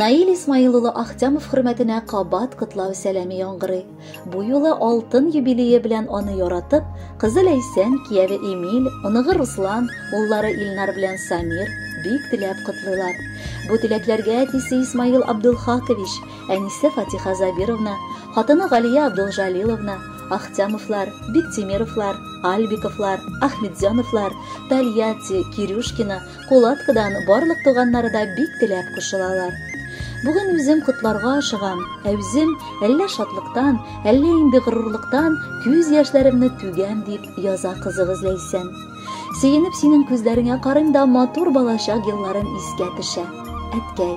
Наил Исмаил улы Ахтямов хөрмәтенә кабат котлау сәламе яңгырый. Бу юлы алтын юбилее белән аны яратып, кызы Ләйсән, кияве Эмиль, оныгы Руслан, уллары Илнар белән Самир бик теләп котлыйлар. Бу теләкләргә әтисе Исмаил Абдулхакович, әнисе Фатиха Забировна, хатыны Галия Абдулжалиловна, Ахтямовлар, Биктимировлар, Альбиковлар, Ахмедзяновлар, Тольятти, Кирюшкина, Кулаткадан барлык туганнары да бик теләп кушылалар. Бүген үзем котларга ашыгам, үзем әллә шатлыктан, әллә инде горурлыктан күз яшьләремне түгәм дип яза кызыгыз Ләйсән. Сөенеп синең күзләреңә карыйм да матур балачак елларым искә төшә. Әткәй,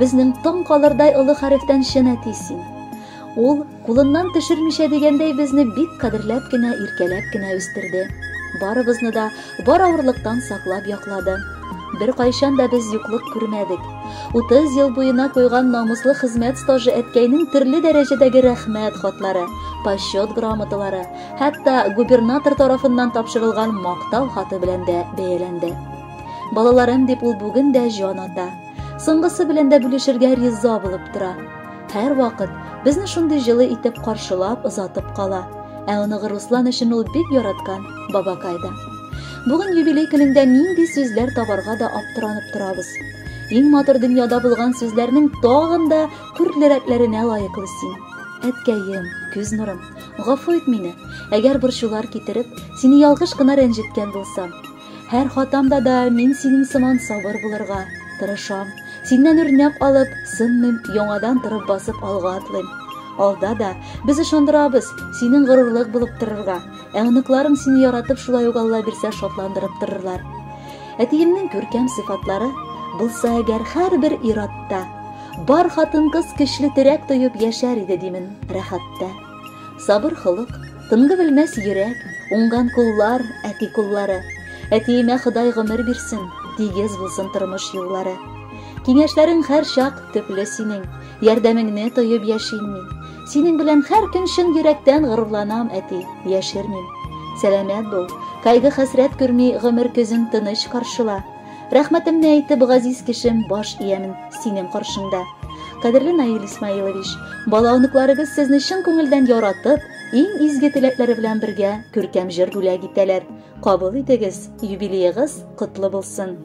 безнең таң калырдай олы хәрефтән шын әти син. Ул кулыннан төшермичә дигәндәй безне бик кадерләп кенә, иркәләп кенә үстерде. Барыбызны да бар авырлыктан саклап яклады. Бер кайчан да без юклык күрмәдек. 30 ел буена койган намуслы хезмәт стажы әткәйнең төрле дәрәҗәдәге рәхмәт хатлары, почет грамоталары, хәтта губернатор тарафыннан тапшырылган мактау хаты белән дә бәяләнде. Балаларым дип ул бүген дә җан ата. Соңгысы белән дә бүлешергә риза булып тора. Һәр вакыт безне шундый җылы итеп каршылап, озатып кала. Ә оныгы Руслан өчен ул бик яраткан бабакайда. Бүген юбилей көнендә нинди сүзләр табарга да аптыранып торабыз. Иң матур дөньяда булган сүзләрнең тагын да күрлерәкләренә лаеклы син. Әткәем, күз нурым, гафу ит мине, әгәр борчулар китереп, сине ялгыш кына рәнҗеткән булсам. Һәр хатамда да мин синең сыман сабыр булырга тырышам. Синнән үрнәк алып, сынмыйм, яңадан торып басып алга атлыйм. Алда да без ышандырабыз синең горурлык булып торырга. Әникләрем сине яратып шулай ук Алла бирсә шатландырып торырлар. Әтиемнең күркәм сыйфатлары булса әгәр һәрбер иратта бар хатын-кыз көчле терәк тоеп яшәр иде димен рәхәттә. Сабыр холык, тынгы белмәс йөрәк, уңган куллар, әти куллары. Әтиемә Ходай гомер бирсен, тигез булсын тормыш юллары. Киңәшләрең һәр чак төпле синең, ярдәмеңне тоеп яшим мин. Синең белән һәр көн шын йөрәктән горурланам, әти, яшермим. Сәламәт бул, кайгы хәсрәт күрми гомер көзен тыныч каршыла. Рәхмәтемне әйтеп газиз кешем баш иямин синең каршыңда. Кадерле Наил Исмаилович, балауныкларыгыз сезне чын күңелдән яратып, иң изге теләкләре белән бергә күркәм җыр бүләк итәләр. Кабул итегез, юбилеегыз котлы булсын.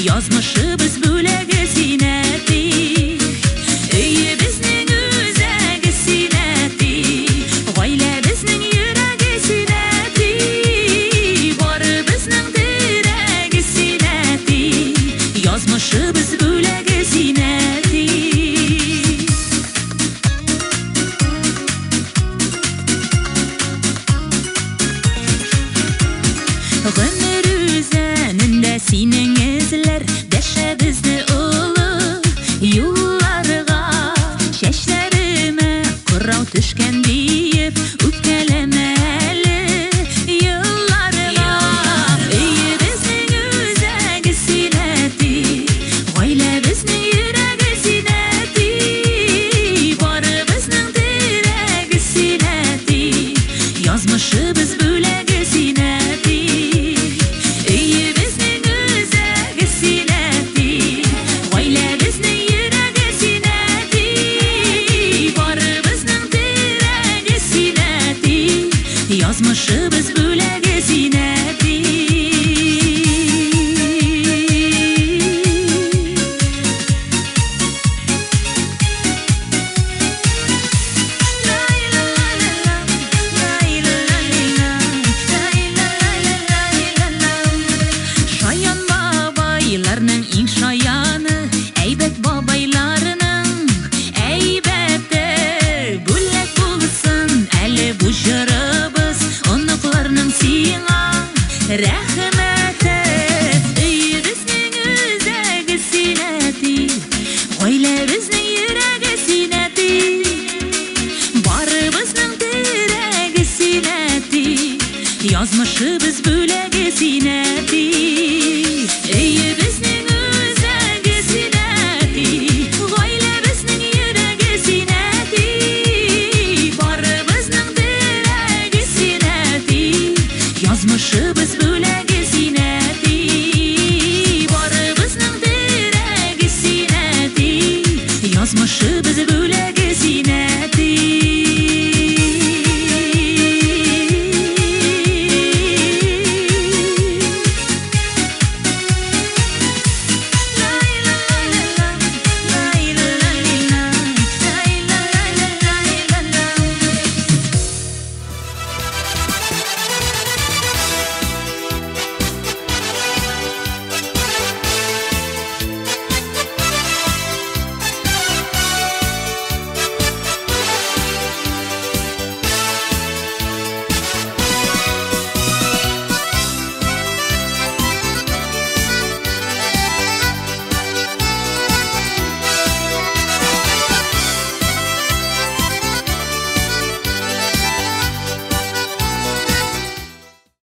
Yazmışı biz